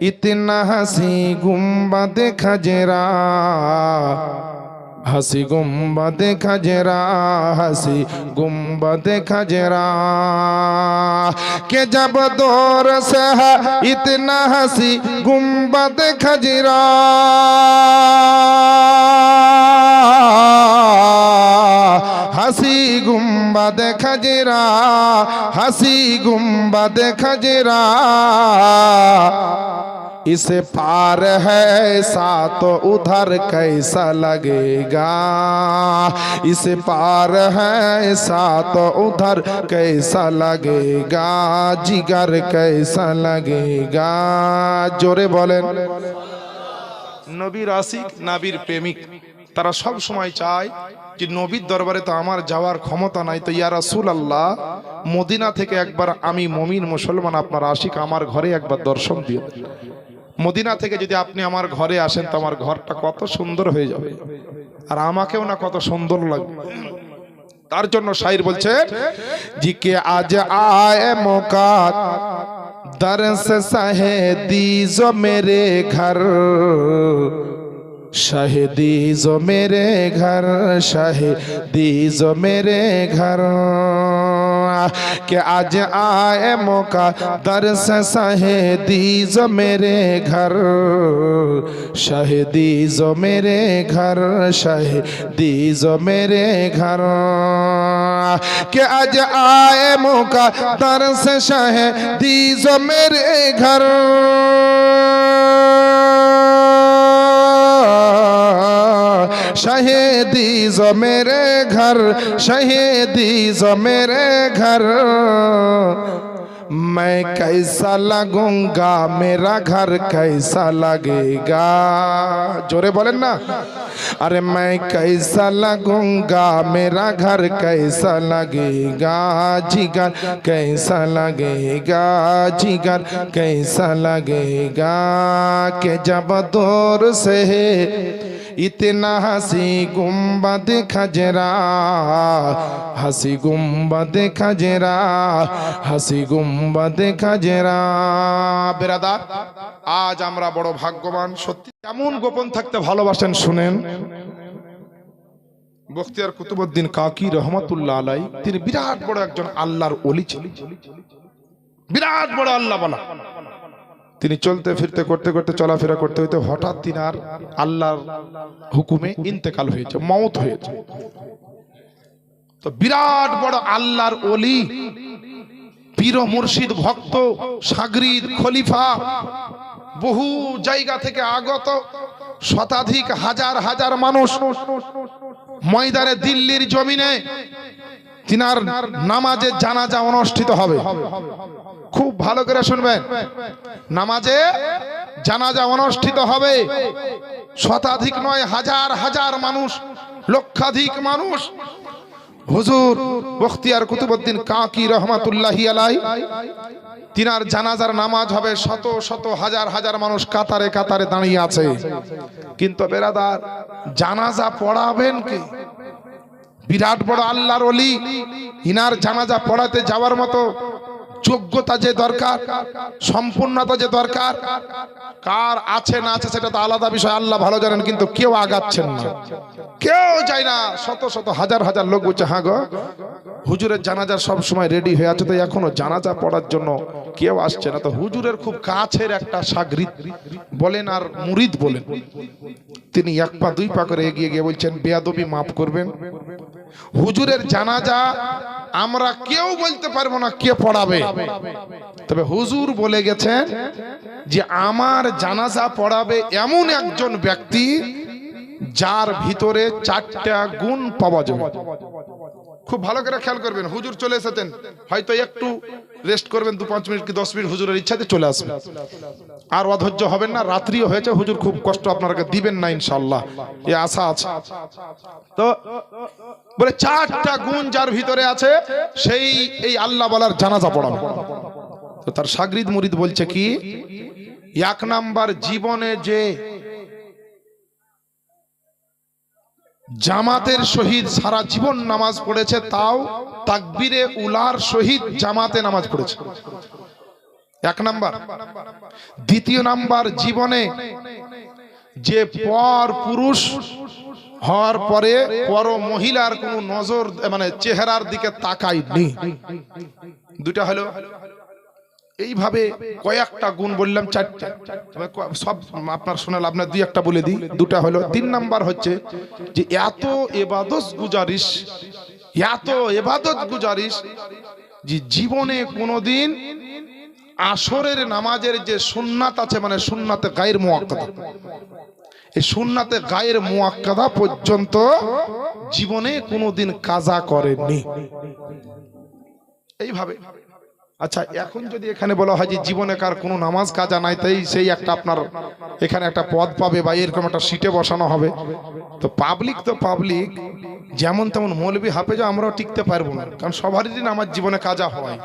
इतना हंसी गुम्बद खजरा, हंसी गुम्बद खजरा, हंसी गुम्बद खजरा के जब दौर से है इतना हंसी गुम्बद खजरा, हंसी गुम्बद खजरा, हंसी गुम्बद खजरा इसे पार है ऐसा तो उधर कैसा लगेगा, इसे पार है ऐसा तो उधर कैसा लगेगा, जिगर कैसा लगेगा। जोरे बोलें। নবীর আশিক নবীর প্রেমিক তারা সব সময় চায় যে নবীর দরবারে তো আমার যাওয়ার ক্ষমতা নাই, তো ইয়া রাসূলুল্লাহ মদিনা থেকে একবার আমি মুমিন মুসলমান আপনার আশিক আমার ঘরে একবার দর্শন দিও। মদিনা থেকে যদি আপনি আমার ঘরে আসেন তো আমার ঘরটা কত সুন্দর হয়ে যাবে, আর আমাকেও না কত সুন্দর লাগবে। তার জন্য শাইর বলছে জি কে আজ আয়ে মৌকা दरस शाहिदी जो मेरे घर, शाहिदी जो मेरे घर, शाहिदी जो मेरे घर के आज आए मौका दरस शाहिदी जो मेरे घर, शाहिदी जो मेरे घर, शाहिदी जो मेरे घर के आज आए मौका दरस शाहिदी जो मेरे घर, शहीदी जो मेरे घर, शहीदी जो मेरे घर मैं कैसा लगूंगा, मेरा घर कैसा लगेगा। जोरे बोलें ना। अरे मैं कैसा लगूंगा, मेरा घर कैसा लगेगा, जिगर कैसा लगेगा, जिगर कैसा लगेगा के जब दूर से इतना हंसी गुम्बद खजरा, हंसी गुम्बद खजरा, हंसी गुम्बद खजरा। बेरादार आज আমরা বড় ভাগ্যবান, সত্যি কেমন গোপন থাকতে ভালোবাসেন শুনেন। বখতিয়ার কুতুবউদ্দিন কাকি রহমাতুল্লাহ আলাইহি তিনি বিরাট বড় একজন আল্লাহর ওলি ছিলেন, বিরাট বড় আল্লাহ বলা। তিনি চলতে ফিরতে করতে করতে চলাফেরা করতে হইতে হঠাৎ তিনার আল্লাহর হুকুমে ইন্তেকাল হয়েছে, মওত হয়েছে। তো বিরাট বড় আল্লাহর ওলি, পীর মুর্শিদ, ভক্ত, সাগরিদ, খলিফা, বহু জায়গা থেকে আগত শতাধিক হাজার হাজার মানুষ ময়দানে দিল্লির জমিনে তিনার নামাজে জানাজা অনুষ্ঠিত হবে। খুব ভালো করে শুনবেন, নামাজে জানাজা অনুষ্ঠিত হবে। শতাধিক নয়, হাজার হাজার মানুষ, লক্ষাধিক মানুষ হুজুর বখতিয়ার কুতুবউদ্দিন কাকি রহমাতুল্লাহি আলাইহি তিনার জানাজার নামাজ হবে। শত শত হাজার হাজার মানুষ কাতারে কাতারে দাঁড়িয়ে আছে। কিন্তু বেরাদার জানাজা পড়াবেন কে? বিরাট বড় আল্লাহর ওলি, ইনার জানাজা পড়াতে যাওয়ার মতো যোগ্যতা যে দরকার, সম্পূর্ণতা যে দরকার, কার আছে না আছে সেটা তো আলাদা বিষয়, আল্লাহ ভালো জানেন। কিন্তু কেউ আগাচ্ছেন না, কেউ যায় না। শত শত হাজার হাজার লোক বলছে হ্যাঁ গো হুজুরের জানাজার সব সময় রেডি হয়ে আছে, তো এখনো জানাজা পড়ার জন্য কেউ আসছে না। তো হুজুরের খুব কাছের একটা সাগরিদ বলেন আর মুরিদ বলেন, তিনি এক পা দুই পা করে এগিয়ে গিয়ে বলছেন বেয়াদবি মাফ করবেন, হুজুরের জানাজা আমরা কেউ বলতে পারবো না কে পড়াবে, তবে হুজুর বলে গেছেন যে আমার জানাজা পড়াবে এমন একজন ব্যক্তি যার ভিতরে 4টা গুণ পাওয়া যাবে। খুব ভালো করে খেয়াল করবেন, হুজুর চলে এসেছেন, হয়তো একটু রেস্ট করবেন 2-5 মিনিট কি 10 মিনিট, হুজুরের ইচ্ছাতে চলে আসবেন। আর অধৈর্য হবেন না, রাত্রিও হয়েছে, হুজুর খুব কষ্ট আপনাকে দিবেন না ইনশাআল্লাহ, এই আশা আছে। তো বলে 4টা গুণ যার ভিতরে আছে সেই এই আল্লাহ বলার জানাজা পড়ানো। তো তার সাগরিদ মুরিদ বলছে কি, 1 নাম্বার জীবনে যে জামাতের শহীদ সারা জীবন নামাজ পড়েছে, তাও তাকবীরে উলার শহীদ জামাতে নামাজ পড়েছে। এক নাম্বার। দ্বিতীয় নাম্বার, জীবনে যে পর পুরুষ হওয়ার পরে পর মহিলার কোনো নজর মানে চেহারার দিকে তাকায়নি। দুটা হলো। এইভাবে কয়েকটা গুণ বললাম, চারটা, সব আপনার শোনাল, আপনার দুই একটা বলে দিই। দুটা হলো। তিন নাম্বার হচ্ছে যে এত ইবাদত গুজারিশ যে জীবনে কোনোদিন আসরের নামাজের যে সুন্নাত আছে, মানে সুন্নাতে গায়ের মুআক্কাদা, এই সুন্নাতে গায়ের মুআক্কাদা পর্যন্ত জীবনে কোনোদিন কাজা করেননি। এইভাবে। আচ্ছা, এখন যদি এখানে বলা হয় যে জীবনে কার কোনো নামাজ কাজা নাই, তাই সেই একটা আপনার এখানে একটা পদ পাবে বা এরকম একটা সিটে বসানো হবে, তো পাবলিক যেমন তেমন মৌলবি হাফেজা আমরাও টিকতে পারবো না, কারণ সবারই নামাজ জীবনে কাজা হয়।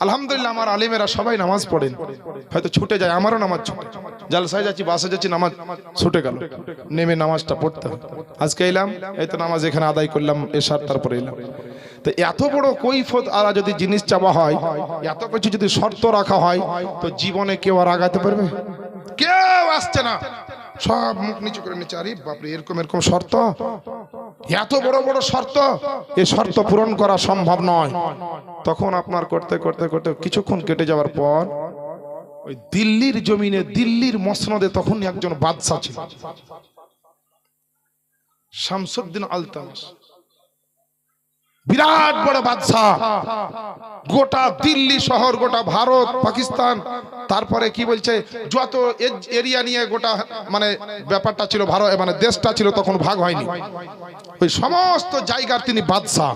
আলহামদুলিল্লাহ আমার আলেমেরা সবাই নামাজ পড়েন, হয়তো ছুটে যায়, আমারও নামাজ ছুটে, জালসায় যাচ্ছি, বাসে যাচ্ছি, নামাজ ছুটে গেল, নেমে নামাজটা পড়তে হবে। আজকে এলাম, এই তো নামাজ এখানে আদায় করলাম এশার, তারপরে এলাম। তো এত বড় কৈফত আলা যদি জিনিস চাওয়া হয়, এত কিছু যদি শর্ত রাখা হয়, তো জীবনে কেউ আর আগাতে পারবে? কেউ আসছে না, সব মুখ নিচু করে নিচে। আরে বাপরে, এরকম শর্ত, এত বড় বড় শর্ত, এই শর্ত পূরণ করা সম্ভব নয়। তখন আপনার করতে করতে করতে কিছুক্ষণ কেটে যাওয়ার পর ওই দিল্লির জমিনে, দিল্লির মসনদে তখন একজন বাদশা ছিল, শামসুদ্দিন আলতামিস, বিরাট বড় বাদশা। গোটা দিল্লি শহর, গোটা ভারত, পাকিস্তান, তারপরে কি বলছে যত এরিয়া নিয়ে গোটা মানে ব্যাপারটা ছিল, ভারত মানে দেশটা ছিল তখন ভাগ হয়নি, ওই সমস্ত জায়গার তিনি বাদশা।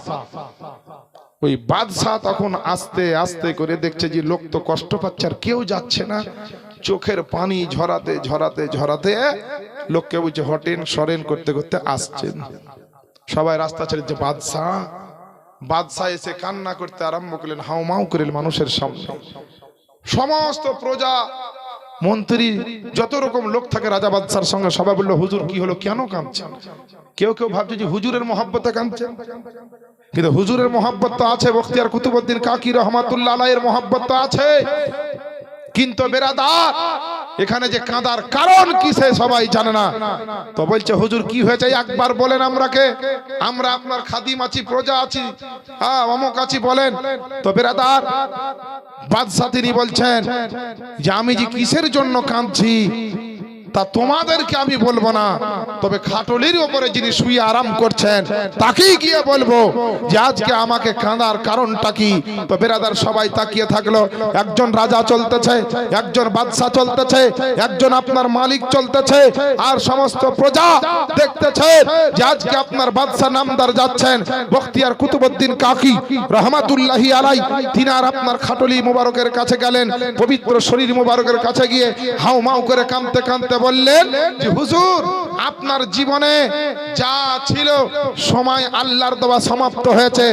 ওই বাদশা তখন আস্তে আস্তে করে দেখছে যে লোক তো কষ্ট পাচ্ছে, আর কেউ যাচ্ছে না, চোখের পানি ঝরাতে ঝরাতে ঝরাতে লোককে বলছে হটেন সরেন করতে করতে আসছেন, সবাই রাস্তা ছেড়ে। যে বাদশা এসে কান্না করতে আরম্ভ করলেন, হাউমাউ করলেন মানুষের সামনে। সমস্ত প্রজা, মন্ত্রী, যত রকম লোক থাকে রাজা বাদশার সঙ্গে, সবাই বললো হুজুর কি হলো, কেন কাঁদছেন? কেউ কেউ ভাবছে যে হুজুরের মহব্বতে কাঁদছে, কিন্তু হুজুরের মহব্বত তো আছে, বখতিয়ার কুতুবউদ্দিন কাকি রহমাতুল্লাহ আলাইহির মহব্বত তো আছে, কিন্তু বেরাদার এখানে যে কাঁদার কারণ কি সে সবাই জানে না। তো বলছে হুজুর কি হয়েছে একবার বলেন, আমরা আপনার খাদিম আছি, প্রজা আছি, অমুক আছি, বলেন। তো বেরাদার বাদশা তিনি বলছেন যে আমি যে কিসের জন্য কাঁদছি তা তোমাদেরকে আমি বলবো না, তবে খাটলির উপরে যিনি শুয়ে আরাম করছেন তাকেই গিয়ে বলবো যে আজকে আমাকে কাঁদার কারণটা কি। তো বেরাদার সবাই তাকিয়ে থাকলো, একজন রাজা চলতেছে, একজন বাদশা চলতেছে, একজন আপনার মালিক চলতেছে, আর সমস্ত প্রজা দেখতেছে যে আজকে আপনার বাদশা নামদার যাচ্ছেন বখতিয়ার কুতুবউদ্দিন কাকি রহমাতুল্লাহি আলাই, তিনি আর আপনার খাটলি মুবারকের কাছে গেলেন, পবিত্র শরীর মুবারকের কাছে গিয়ে হাউমাউ করে কাঁদতে কাঁদতে বললেন যে হুজুর আপনার জীবনে যা ছিল সময় আল্লাহর দেওয়া সমাপ্ত হয়েছে,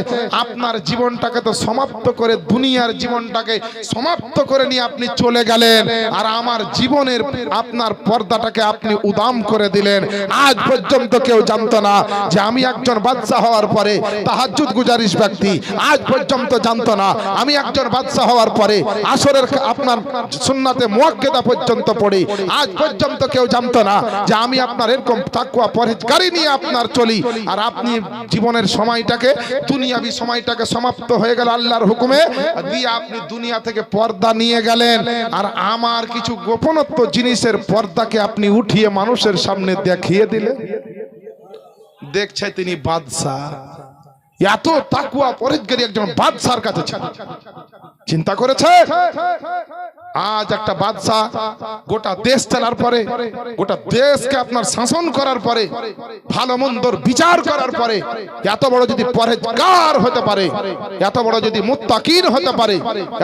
আপনার জীবনটাকে তো সমাপ্ত করে, দুনিয়ার জীবনটাকে সমাপ্ত করে নিয়ে আপনি চলে গেলেন, আর আমার জীবনের আপনার পর্দাটাকে আপনি উদাম করে দিলেন। আজ পর্যন্ত কেউ জানতো না যে আমি একজন বাদশা হওয়ার পরে তাহাজ্জুদ গুজারিশ ব্যক্তি, আজ পর্যন্ত জানতো না আমি একজন বাদশা হওয়ার পরে আসরের আপনার সুন্নাতে মুআক্কাদা পর্যন্ত পড়ি, আজ পর্যন্ত কেউ জানতো না যে আমি আপনার এরকম তাকওয়া পরহেজগারি নিয়ে আপনার চলি, আর আপনি জীবনের সময়টাকে, দুনিয়াবি সময়টাকে সমাপ্ত হয়ে গেল আল্লাহর হুকুমে দিয়ে আপনি দুনিয়া থেকে পর্দা নিয়ে গেলেন, আর আমার কিছু গোপনত্ব জিনিসের পর্দাকে আপনি উঠিয়ে মানুষের সামনে দেখিয়ে দিলেন। দেখছে তিনি বাদশা, এত তাকওয়া পরহেজগারি একজন বাদশার কাছে ছিল। চিন্তা করেছে আজ একটা বাদশা গোটা দেশ চালার পরে, গোটা দেশকে আপনার শাসন করার পরে, ভালো মন্দর বিচার করার পরে এত বড় যদি পরহেজগার হতে পারে, এত বড় যদি মুত্তাকিন হতে পারে,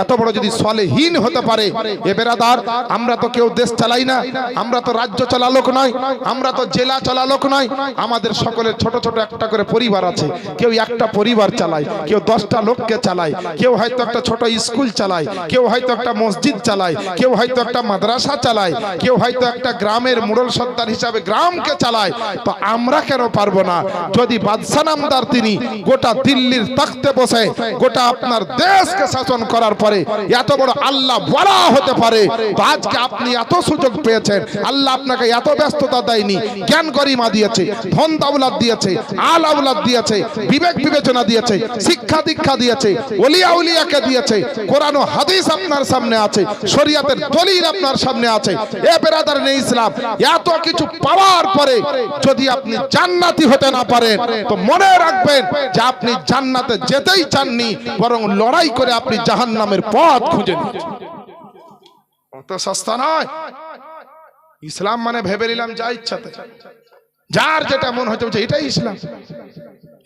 এত বড় যদি সালেহীন হতে পারে, এ বেরাদার আমরা তো কেউ দেশ চালাই না, আমরা তো রাজ্য চালা লোক নয়, আমরা তো জেলা চালা লোক নয়, আমাদের সকলের ছোট ছোট একটা করে পরিবার আছে, কেউ একটা পরিবার চালায়, কেউ 10টা লোককে চালায়, কেউ হয়তো একটা ছোট স্কুল চালায়, কেউ হয়তো একটা মসজিদ চালায়, চালায়, কেউ হয়তো একটা মাদ্রাসা চালায়, কেউ হয়তো একটা গ্রামের মোড়ল সর্দার হিসাবে গ্রামকে চালায়, তো আমরা কেন পারবো না? যদি বাদশা নামদার তিনি গোটা দিল্লির তখতে বসে গোটা আপনার দেশকে শাসন করার পরে এত বড় আল্লাহ বলা হতে পারে, তো আজকে আপনি এত সুযোগ পেয়েছেন, আল্লাহ আপনাকে এত ব্যস্ততা দেয়নি, জ্ঞান গরিমা দিয়েছে, ধন দৌলত দিয়েছে, আল আওলাদ দিয়েছে, বিবেক বিবেচনা দিয়েছে, শিক্ষা দীক্ষা দিয়েছে, ওলিয়া উলিয়াকে দিয়েছে, কোরআন ও হাদিস আপনার সামনে আছে, শরীয়তের দলিল আপনার সামনে আছে। এ বেরাদার নেই ইসলাম, এত কিছু পাওয়ার পরে যদি আপনি জান্নাতি হতে না পারেন, তো মনে রাখবেন যে আপনি জান্নাতে যেতেই চাননি, বরং লড়াই করে আপনি জাহান্নামের পথ খুঁজে নিয়েছেন। অত সস্তা নয় ইসলাম। মানে ভেবে নিলাম যা ইচ্ছাতে, যার যেটা মন হতে বলছে এটাই ইসলাম,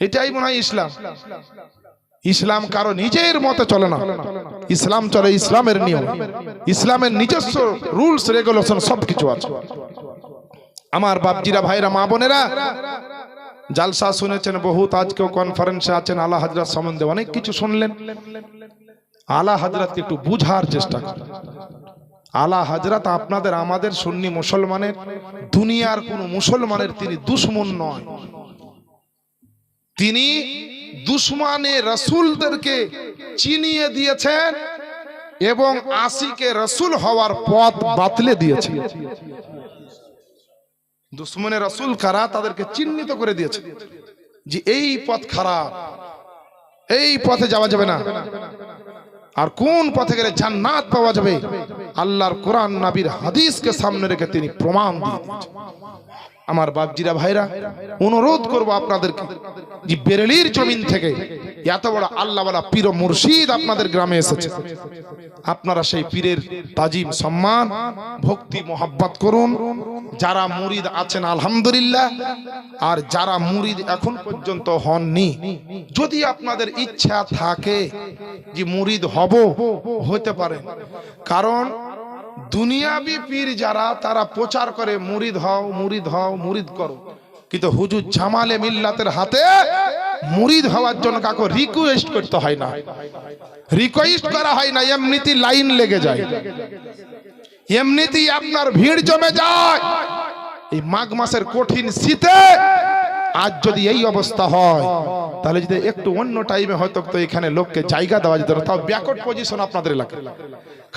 এটাই মনে হয় ইসলাম। ইসলাম কারো নিজের মতে চলে না, ইসলাম চলে ইসলামের নিয়ম, ইসলামের নিজস্ব রুলস রেগুলেশন সবকিছু আছে। আমার বাপজিরা, ভাইরা, মা বোনেরা, জালসা শুনেছেন বহুত, আজকেও কনফারেন্সে আছেন, আলা হযরত সম্বন্ধে অনেক কিছু শুনলেন। আলা হযরতকে একটু বুঝার চেষ্টা করুন। আলা হযরত আপনাদের আমাদের সুন্নি মুসলমানের, দুনিয়ার কোন মুসলমানের তিনি দুশমন নয়। তিনি দুশমনে রাসূলদেরকে চিনিয়ে দিয়েছেন এবং আশিকে রাসূল হওয়ার পথ বাতলে দিয়েছেন। দুশমনে রাসূল কারা, তাদেরকে চিহ্নিত করে দিয়েছে যে এই পথ খারাপ, এই পথে যাওয়া যাবে না। আর কোন পথে গেলে জান্নাত পাওয়া যাবে, আল্লাহর কোরআন নবীর হাদিসকে সামনে রেখে তিনি প্রমাণ দিয়ে দিয়েছেন। আমার বাপজিরা, ভাইরা, অনুরোধ করব আপনাদেরকে যে বেরেলির জমিন থেকে এত বড় আল্লাহওয়ালা পীর ও মুর্শিদ আপনাদের গ্রামে এসেছে, আপনারা সেই পীরের তাজিম, সম্মান, ভক্তি, মোহাব্বত করুন। যারা মুরিদ আছেন আলহামদুলিল্লাহ, আর যারা মুরিদ এখন পর্যন্ত হননি, যদি আপনাদের ইচ্ছা থাকে যে মুরিদ হব, হতে পারে। কারণ দুনিয়াবি পীর যারা, তারা প্রচার করে মুরিদ হও, মুরিদ হও, মুরিদ করো, কিন্তু হুজুর জামালে মিল্লাতের হাতে মুরিদ হওয়ার জন্য কাউকে রিকোয়েস্ট করতে হয় না, রিকোয়েস্ট করা হয় না, এমনিতেই লাইন লেগে যায়, এমনিতেই আপনার ভিড় জমে যায়। এই মাঘ মাসের কঠিন শীতে আজ যদি এই অবস্থা হয়, তাহলে যদি একটু অন্য টাইমে হয়তো তো এখানে লোককে জায়গা দেওয়া যেত, তাও ব্যাকওয়ার্ড পজিশন আপনাদের এলাকায়।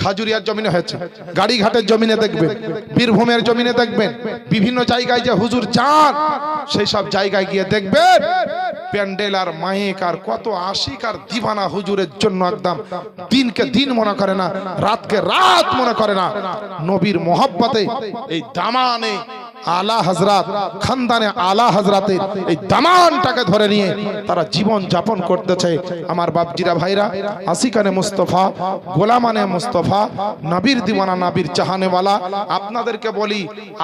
খাজুরিয়ার জমিনে হয়েছে, গাড়িঘাটের জমিনে দেখবেন, বীরভূমের জমিনে দেখবেন, বিভিন্ন জায়গায় যে হুজুর যান, সেই সব জায়গায় গিয়ে দেখবেন প্যান্ডেল আর মাইক আর কত আশিক আর দিবানা হুজুরের জন্য একদম দিনকে দিন মনে করে না, রাতকে রাত মনে করে না। নবীর মোহাব্বতে এই দামানে আলা হযরত, খানদানে আলা হযরতের এই দামানটাকে ধরে নিয়ে তারা জীবন যাপন করতেছে। আমার বাপজিরা, ভাইরা, আশিকানে মুস্তাফা, গোলামানে মুস্তাফা, নবীর দিওয়ানা, নবীর চাহানেওয়ালা, আপনাদেরকে বলি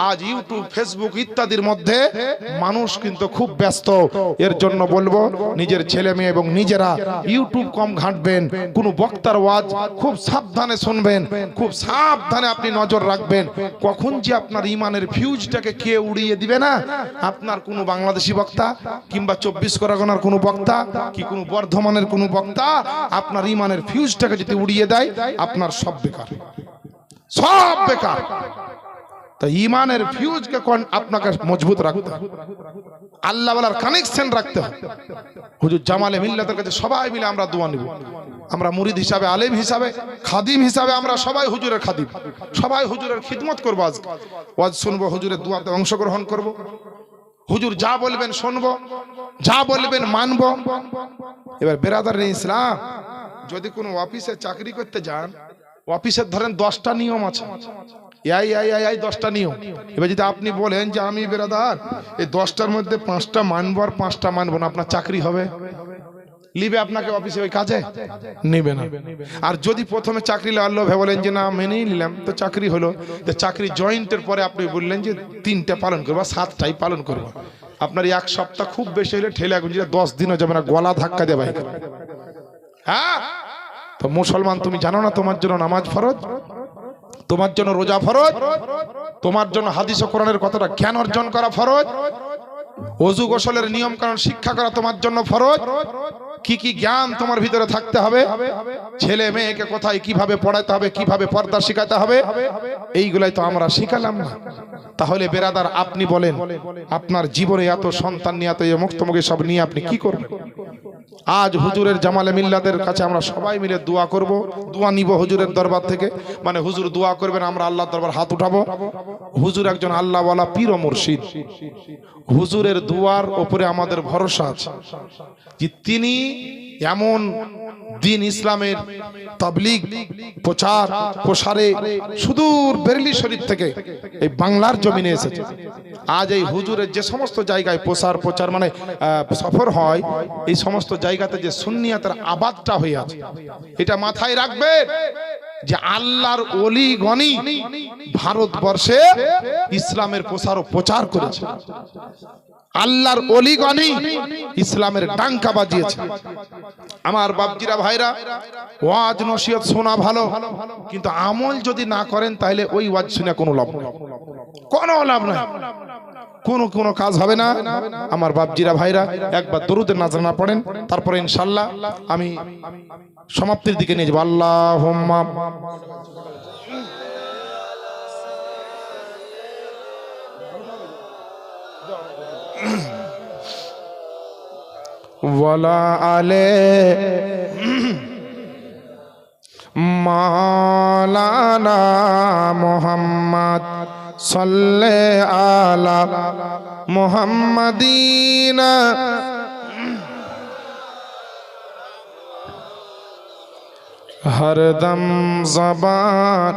আজ ইউটিউব, ফেসবুক ইত্যাদির মধ্যে মানুষ কিন্তু খুব ব্যস্ত। এর জন্য বলবো নিজের ছেলে মেয়ে এবং নিজেরা ইউটিউব কম ঘাঁটবেন, কোন বক্তার ওয়াজ খুব সাবধানে শুনবেন, খুব সাবধানে আপনি নজর রাখবেন, কখন যে আপনার ইমানের ফিউজটাকে কে উড়িয়ে দিবে না। আপনার কোনো বাংলাদেশি বক্তা কিংবা 24 পরগনার কোনো বক্তা কি কোনো বর্ধমানের কোনো বক্তা আপনার ইমানের ফিউজটাকে যদি উড়িয়ে দেয়, আপনার সব বেকার, সব বেকার। তো ইমানের ফিউজকে আপনাকে মজবুত রাখতে হবে, আল্লাহ ওয়ালার কানেকশন রাখতে হবে। হুজুর জামালে মিল্লাতের কাছে সবাই মিলে আমরা দোয়া নিব। আমরা মুরিদ হিসাবে, আলেম হিসাবে, খাদিম হিসাবে আমরা সবাই হুজুরের খাদিম, সবাই হুজুরের খিদমত করবো। আজ ওয়াজ শুনবো, হুজুরের দোয়াতে অংশগ্রহণ করব, হুজুর যা বলবেন শুনবো, যা বলবেন মানবো। এবার বেরাদার ইসলাম, যদি কোনো অফিসে চাকরি করতে যান, অফিসের ধরেন 10টা নিয়ম আছে, এই 10টা নিয়ম। এবার যদি আপনি বলেন যে আমি বেরাদার এই 10টার মধ্যে 5টা মানবো আর 5টা মানবো না, আপনার চাকরি হবে? লিবে আপনাকে অফিসে ওই কাজে নেবে না। আর যদি প্রথমে চাকরি লাগলো বলেন যে না মেনেই নিলাম, তো চাকরি হলো, তো চাকরি জয়েন্টের পরে আপনি বললেন যে 3টে পালন করবো, 7টাই পালন করবো, আপনার 1 সপ্তাহ খুব বেশি হলে ঠেলে গুঁজে 10 দিনও যাবে না, গলা ধাক্কা দেবে। হ্যাঁ, তো মুসলমান তুমি জানো না তোমার জন্য নামাজ ফরজ, তোমার জন্য রোজা ফরজ, তোমার জন্য হাদিস ও কোরআনের কতটা জ্ঞান অর্জন করা ফরজ, ওযু গোসলের নিয়ম কানুন শিক্ষা করা তোমার জন্য ফরজ, কি কি জ্ঞান তোমার ভিতরে থাকতে হবে, ছেলে মেয়েকে কোথায় কিভাবে পড়াতে হবে, কিভাবে পর্দা শিখাতে হবে, এইগুলাই তো আমরা শিখালাম না। তাহলে বেরাদার আপনি বলেন, আপনার জীবনে এত সন্তান নিয়ে, এত মুক্তমুখী সব নিয়ে আপনি কি করবেন? আজ হুজুরের জামালে মিল্লাতের কাছে আমরা সবাই মিলে দোয়া করব, দোয়া নিব হুজুরের দরবার থেকে, মানে হুজুর দোয়া করবেন, আমরা আল্লাহর দরবার হাত উঠাবো। হুজুর একজন আল্লাহওয়ালা পীর ও মুর্শিদ, হুজুরের দোয়ার উপরে আমাদের ভরসা আছে যে তিনি এমন দিন ইসলামের তাবলীগ প্রচার প্রসারে সুদূর বেরেলি শরীফ থেকে এই বাংলার জমিনে এসেছে। আজ এই হুজুরের যে সমস্ত জায়গায় প্রচার মানে সফর হয়, এই সমস্ত জায়গাতে যে সুন্নিয়াতের আবাদটা হয়ে আছে, এটা মাথায় রাখবেন যে আল্লাহর ওলি গনি ভারতবর্ষে ইসলামের প্রসার ও প্রচার করেছে। আল্লাহর ওলি গনি ইসলামের ডাঙ্কা বাজিয়েছে। আমার বাপজিরা ভাইরা, ওয়াজ নসিহত শোনা ভালো, কিন্তু আমল যদি না করেন তাহলে ওই ওয়াজ শুনে কোনো লাভ নেই, কোনো লাভ নাই, কোনো কাজ হবে না। আমার বাপজিরা ভাইরা, একবার দরুদের নাজরানা পড়েন, তারপরে ইনশাআল্লাহ আমি সমাপ্তির দিকে নিয়ে যাব। আল্লাহুম্মা ওয়ালা আলে মাওলানা মুহাম্মদ সাল্লাল্লাহু আলা মুহাম্মাদিনা हरदम ज़बान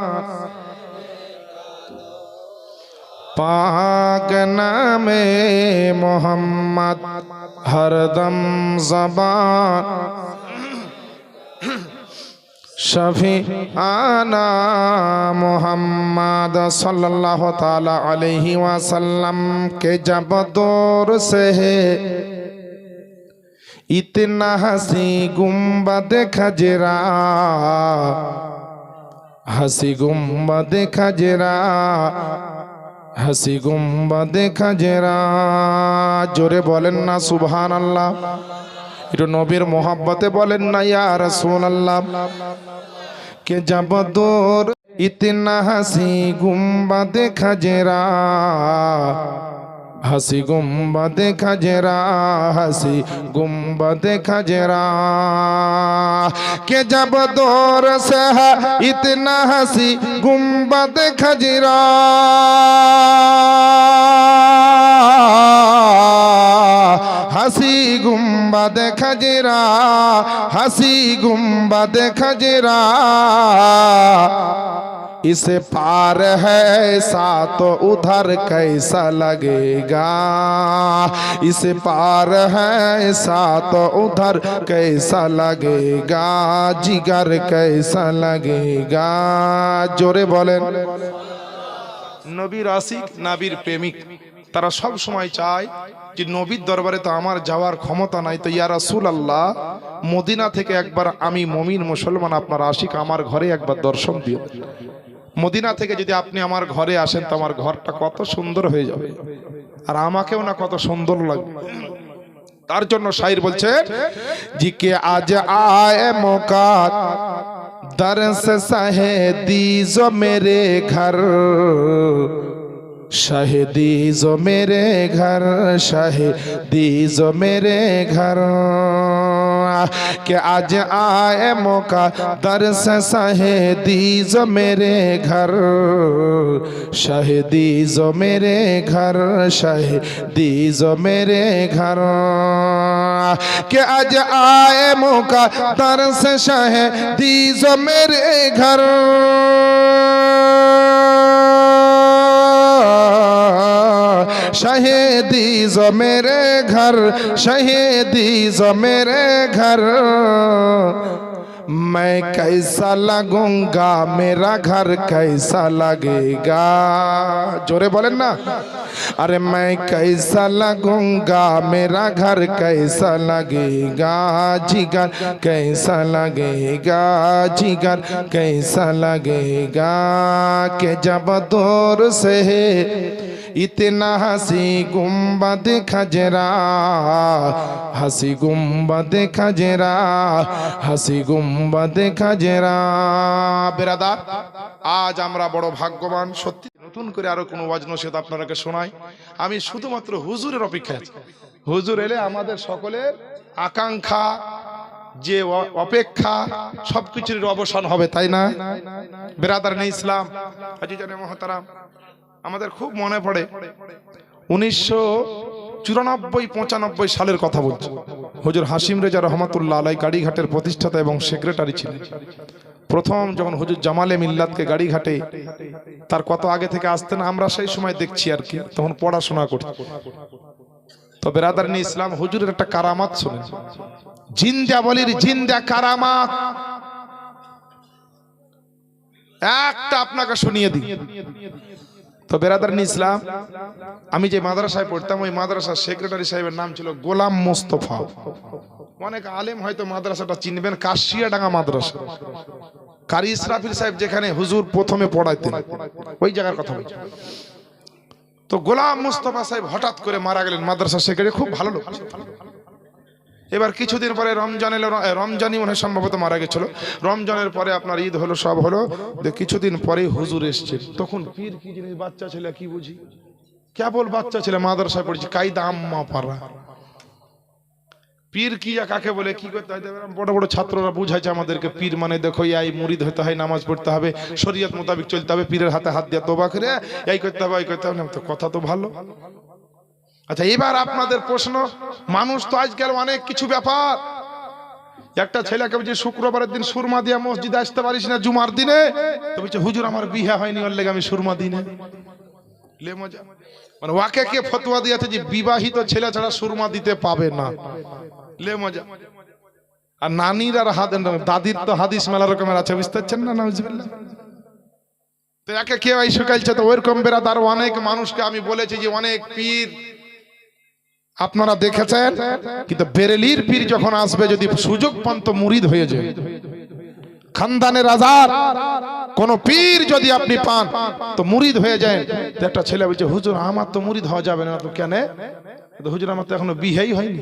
पाक नामे मोहम्मद, हरदम ज़बान शफी आना मोहम्मद सल्लल्लाहु ताला अलैहि वसल्लम के जब दौर से है इतना हंसी गुम्बद खजरा, हंसी गुम्बद खजरा, हंसी गुम्बद खजरा। जोरे बोलें ना सुभान अल्लाह, इतो नबीर मोहब्बते बोलें ना या रसूल अल्लाह। के जब दूर इतना हंसी गुम्बद खजरा, हंसी गुम्बद खजरा, हंसी गुम्बद खजरा। के जब दौर से है इतना हंसी गुम्बद खजरा, हंसी गुम्बद खजरा, हंसी गुम्बद खजरा। इसे पार है ऐसा तो उधर कैसा लगेगा, इसे पार है ऐसा तो उधर कैसा लगेगा, जिगर कैसा लगेगा। जोरे बोलें। নবীর আশিক, নবীর প্রেমিক, তারা সব সময় চায় যে নবীর দরবারে তো আমার যাওয়ার ক্ষমতা নাই, তো ইয়া রাসূলুল্লাহ মদিনা থেকে একবার আমি মুমিন মুসলমান আপনার আশিক আমার ঘরে একবার দর্শন দিও। মদিনা থেকে যদি আপনি আমার ঘরে আসেন তো আমার ঘরটা কত সুন্দর হয়ে যাবে, আর আমাকেও না কত সুন্দর লাগবে। তার জন্য শাইর বলছে জি কে আজ আয়ে মৌকা दरस शाहिदी जो मेरे घर, शाहिदी जो मेरे घर, शाहिदी जो मेरे घर। कि आज आए मौका दरस शाहिदी जो मेरे घर, शाहिदी जो मेरे घर, शाहिदी जो मेरे घर। कि आज आए मौका दरस शाहिदी जो मेरे घर, शहीदी जो मेरे घर, शहीदी जो मेरे घर। मैं कैसा लगूंगा, मेरा घर कैसा लगेगा। जोरे बोलें ना, अरे मैं कैसा लगूंगा, मेरा घर कैसा लगेगा, जिगर कैसा लगेगा, जिगर कैसा लगेगा। के जब दूर से इतना हसी गुम्बद खजरा, हसी गुम्बद खजरा, हसी गुम्बद खजरा। বেরাদার, আজ আমরা বড় ভাগ্যবান। সত্যি নতুন করে আরো কোনো ওয়াজ নসিহত আপনাদেরকে শোনাই। আমি শুধুমাত্র হুজুরের অপেক্ষায় আছি। হুজুর এলে আমাদের সকলের আকাঙ্ক্ষা, যে অপেক্ষা, সবকিছুর অবসান হবে, তাই না? বেরাদার নেই ইসলাম, আজিজানে মুহতারাম, আমাদের খুব মনে পড়ে 1994-95 সালের কথা বলছি। হুজুর হাশিম রেজা রহমাতুল্লাহ আলাই গাড়িঘাটের প্রতিষ্ঠাতা এবং সেক্রেটারি ছিলেন। প্রথম যখন হুজুর জামালে মিল্লাতকে গাড়িঘাটে, তার কত আগে থেকে আসতেন আমরা সেই সময় দেখছি আর কি, তখন পড়াশোনা করছি। তো বেরাদার নেই ইসলাম, হুজুরের একটা কারামাত শুনেন, জিন্দা বলির জিন্দা কারামাত, একটা আপনাকে শুনিয়ে দিই। তো বেরাদার ইসলাম, আমি যে মাদ্রাসায় পড়তাম ওই মাদ্রাসার সেক্রেটারি সাহেবের নাম ছিল গোলাম মোস্তফা। অনেক আলেম হয়তো মাদ্রাসাটা চিনবেন, কাশিয়াডাঙ্গা মাদ্রাসা, কারি ইসরাফিল সাহেব যেখানে হুজুর প্রথমে পড়াইতেন ওই জায়গার কথা বলছি। তো গোলাম মোস্তফা সাহেব হঠাৎ করে মারা গেলেন, মাদ্রাসা সেক্রেটারি, খুব ভালো লোক। এবার কিছুদিন পরে রমজান এলো, রমজানই মনে সম্ভবত মারা গেছিল। রমজানের পরে আপনার ঈদ হলো, সব হলো, কিছুদিন পরে হুজুর এসছে। তখন পীর কি জিনিস, বাচ্চা ছেলে কি বুঝি, কেবল বাচ্চা ছেলে, মাদ্রাসায় পড়েছি, কায়দা আম্মা পারা। পীর কি কাকে বলে, কি করতে হয়, বড় বড় ছাত্ররা বুঝাইছে আমাদেরকে, পীর মানে দেখো এই মুরিদ হতে হয়, নামাজ পড়তে হবে, শরীয়ত মোতাবেক চলতে হবে, পীরের হাতে হাত দিয়ে তোবা করে এই করতে হবে, এই করতে হবে। তো কথা তো ভালো। আচ্ছা, এবার আপনাদের প্রশ্ন, মানুষ তো আজকাল অনেক কিছু ব্যাপার। একটা ছেলেকে বলছে শুক্রবারের দিন সুরমা দিয়া মসজিদে আসতে পারিস না জুমার দিনে, তো বলছে হুজুর আমার বিয়ে হয়নি, ওর লেগে আমি সুরমা দিনে। লে মজা, মানে ওয়াকে কে ফতোয়া দিয়েছে যে বিবাহিত ছেলে ছাড়া সুরমা দিতে পাবে না। লে মজা। আর নানির আর দাদির তো হাদিস মেলা রকমের আছে, বুঝতে পারছেন না? নাউজুবিল্লাহ। তো একে কেউ এই শুকাইছে, তো ওইরকম বেরাদার অনেক মানুষকে আমি বলেছি যে অনেক পীর আপনারা দেখেছেন, কিন্তু বেরেলির পীর যখন আসবে, যদি সুযোগ পান তো মুরিদ হয়ে যায়। খানদানের আজার কোন পীর যদি আপনি পান তো মুরিদ হয়ে যায়। একটা ছেলে বলছে হুজুর আমার তো মুরিদ হওয়া যাবে না। তো কেন? হুজুর আমার তো এখনো বিয়েই হয়নি।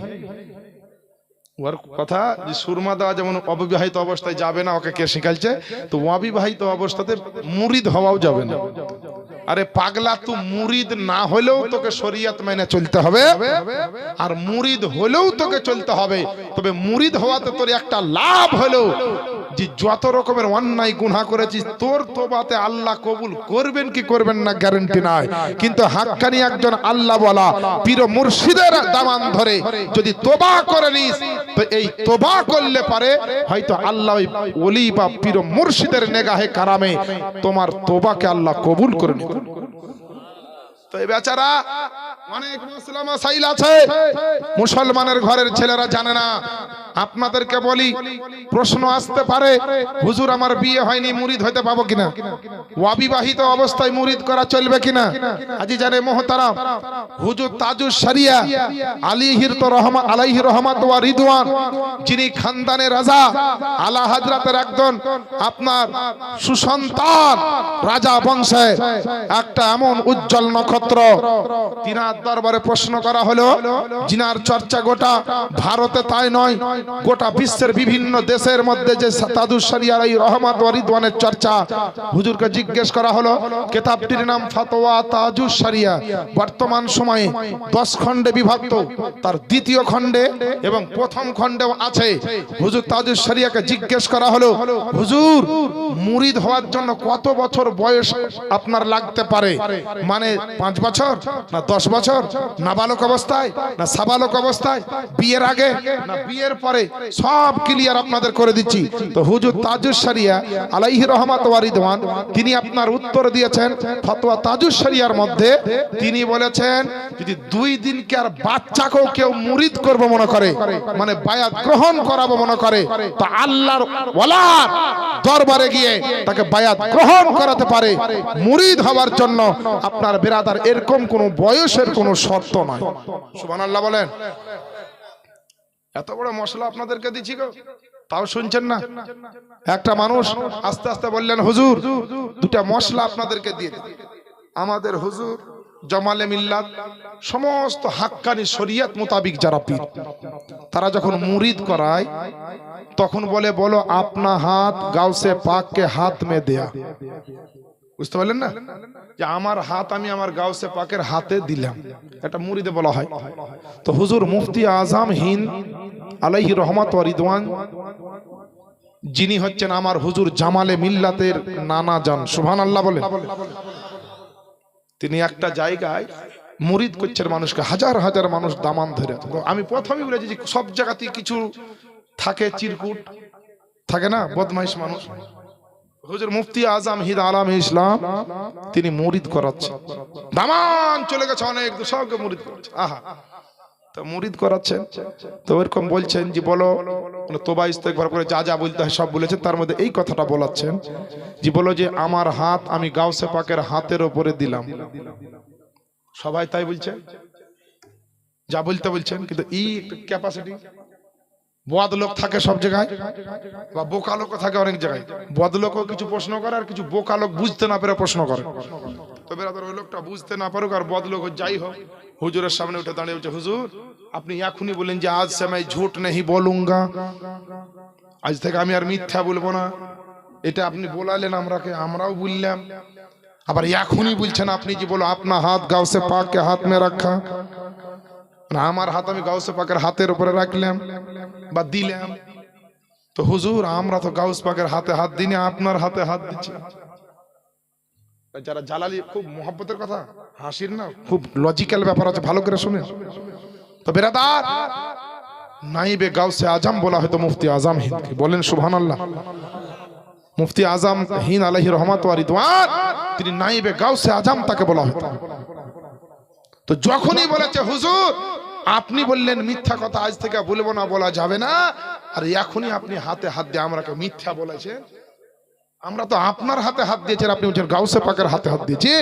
ওর কথা যে সুরমা দেওয়া যেমন অবিবাহিত অবস্থায় যাবে না, ওকে কে শিখাইছে? তো অবিবাহিত অবস্থাতে মুরিদ হওয়াও যাবে না। আরে পাগলা, তুই মুরিদ না হলেও তোকে শরীয়ত মেনে চলতে হবে, আর মুরিদ হলেও তোকে চলতে হবে। তবে মুরিদ হওয়াতে তোর একটা লাভ হলো যে যত রকমের অন্যায় গুনাহ করেছিস তোর তোবাতে আল্লাহ কবুল করবেন কি করবেন না গ্যারান্টি নাই। কিন্তু হাক্কানি একজন আল্লাহ বলা পীর মুর্শিদের দামান ধরে যদি তোবা করে নিস, তো এই তোবা করলে পারে হয়তো আল্লাহ ওই ওলি বা পীর মুর্শিদের নেগাহে কারামে তোমার তোবাকে আল্লাহ কবুল করে নেবেন। তো এই বেচারা অনেক মুসলিম মাসাইল আছে, মুসলমানের ঘরের ছেলেরা জানে না। আপনাদেরকে বলি, প্রশ্ন আসতে পারে হুজুর আমার বিয়ে হয়নি, মুরিদ হইতে পাবো কিনা? অবিবাহিত অবস্থায় মুরিদ করা চলবে কিনা? আজি জানে মোহতারাম, হুজুর তাজুস শরিয়া আলাইহির তো রহমত, আলাইহি রহমত ওয়া রিদওয়ান, যিনি খানদানের রাজা আলা হযরতের একজন আপনার সুসন্তান রাজা বংশে একটা এমন উজ্জ্বল নক্ষত্র, তিনার দরবারে প্রশ্ন করা হলো, জিনার চর্চা গোটা ভারতে তাই নয়, গোটা বিশ্বের বিভিন্ন দেশের মধ্যে যে তাজুস শরিয়া আলাইহি রহমত ওয়া রিদওয়ানের চর্চা, হুজুরকে জিজ্ঞেস করা হলো। কিতাবটির নাম ফাতোয়া তাজুস শরিয়া, বর্তমান সময়ে 10 খণ্ডে বিভক্ত, তার দ্বিতীয় খণ্ডে এবং প্রথম খণ্ডেও আছে। হুজুর তাজুস শরিয়াকে জিজ্ঞেস করা হলো, হুজুর মুরিদ হওয়ার জন্য কত বছর বয়স আপনার লাগতে পারে? মানে 5 বছর না 10 বছর, নাবালক অবস্থায় না সাবালক অবস্থায়, বিয়ের আগে না বিয়ের পরে, সব ক্লিয়ার আপনাদের করে দিচ্ছি। তো হুজুর তাজুস শরিয়া আলাইহি রহমত ওয়া রিদওয়ান তিনি আপনার উত্তর দিয়েছেন ফতোয়া তাজুস শরিয়ার মধ্যে। তিনি বলেছেন যদি 2 দিনকে আর বাচ্চাকেও কেউ মুরিদ করব মনে করে, মানে বায়াত গ্রহণ করাবো মনে করে, তো আল্লাহর ওয়ালার দরবারে গিয়ে তাকে বায়াত গ্রহণ করাতে পারে। মুরিদ হওয়ার জন্য আপনার বেরাদার এরকম কোন বয়সের কোনো শর্ত নাই। সুবহানাল্লাহ বলেন। এত বড় মশলা আপনাদেরকে দিচ্ছি গো, তাও শুনছেন না? একটা মানুষ আস্তে আস্তে বললেন হুজুর 2টা মশলা আপনাদেরকে দিয়ে দিন। আমাদের হুজুর জামালে মিল্লাত, সমস্ত হাক্কানি শরিয়ত মোতাবিক যারা পীর, তারা যখন মুরিদ করায় তখন বলে, বলো আপনা হাত গাউসে পাক কে হাত মে দেয়া। বুঝতে পারলেন না, যে আমার হাত আমি আমার গাউসে পাকের হাতে দিলাম, এটা মুরিদে বলা হয়। তো হুজুর মুফতি আজম হিন্দ আলাইহি রহমত ওয়া রিদওয়ান, যিনি হচ্ছেন আমার হুজুর জামালে মিল্লাতের নানা জান, সুবহানাল্লাহ বলেন, তিনি একটা জায়গায় মুরিদ করছেন মানুষকে, হাজার হাজার মানুষ দামান ধরে। আমি প্রথমেই বলেছি যে সব জায়গাতেই কিছু থাকে, চিরকুট থাকে না, বদমাইশ মানুষ। হুজুর মুফতি আজম হিদ আলাম ইসলাম তিনি মুরিদ করাচ্ছেন, দামান চলে গেছে অনেক, সবকে মুরিদ করছে। আহা, তো মুরিদ করাচ্ছেন, তো এরকম বলছেন যে বলো তোবা ইস্তেগফার করে যা যা বলতে হয় সব বলেছেন, তার মধ্যে এই কথাটা বলাচ্ছেন যে বলো যে আমার হাত আমি গাউসে পাকের হাতের উপরে দিলাম। সবাই তাই বলছে, যা বলতে বলছেন, কিন্তু এই ক্যাপাসিটি, বদ লোক থাকে সব জায়গায়, বা বোকা লোক থাকে অনেক জায়গায়। বদ লোকও কিছু প্রশ্ন করে, আর কিছু বোকা লোক বুঝতে না পেরে প্রশ্ন করে। তো বেরাদার ওই লোকটা বুঝতে না পারুক, আর বদ লোক যাই হোক, হুজুরের সামনে উঠে দাঁড়িয়ে বলছে, হুজুর আপনি এখনই বলেন যে আজ সে আমি ঝুট নেই বলুঙ্গা, আজ থেকে আমি আর মিথ্যা বলবো না। এটা আপনি বলালেন আমরাকে, আমরাও বললাম। আবার এখনই বলছেন আপনি যে বলো আপনা হাত গাউসে পাক কে হাত মে রাখা, আমার হাত আমি গাউসে পাকের হাতের উপরে রাখলাম বা দিলাম। তো হুজুর আমরা তো গাউস পাকের হাতে হাত দিনে, আপনার হাতে হাত দিচ্ছি। যারা জালালি, খুব মোহাব্বতের কথা, হাসির না, খুব লজিক্যাল ব্যাপার আছে, ভালো করে শুনে। তো বেরাদার, নাইবে গাউসে আজম বলা হয়তো মুফতি আজম হিন্দকে, বলেন সুবহানাল্লাহ। মুফতি আজম হিন্দ আলাইহি রহমত ওয়া রিদওয়ান, তিনি নাইবে গাউসে আজম তাকে বলা হতো। তো যখনই বলেছে হুজুর আপনি বললেন মিথ্যা কথা আজ থেকে বলবো না, বলা যাবে না, আর এখনই আপনি হাতে হাত দিয়ে আমরাকে মিথ্যা বলেছেন, আমরা তো আপনার হাতে হাত দিয়েছেন, আপনি বলছেন গাউসে পাকের হাতে হাত দিয়েছে।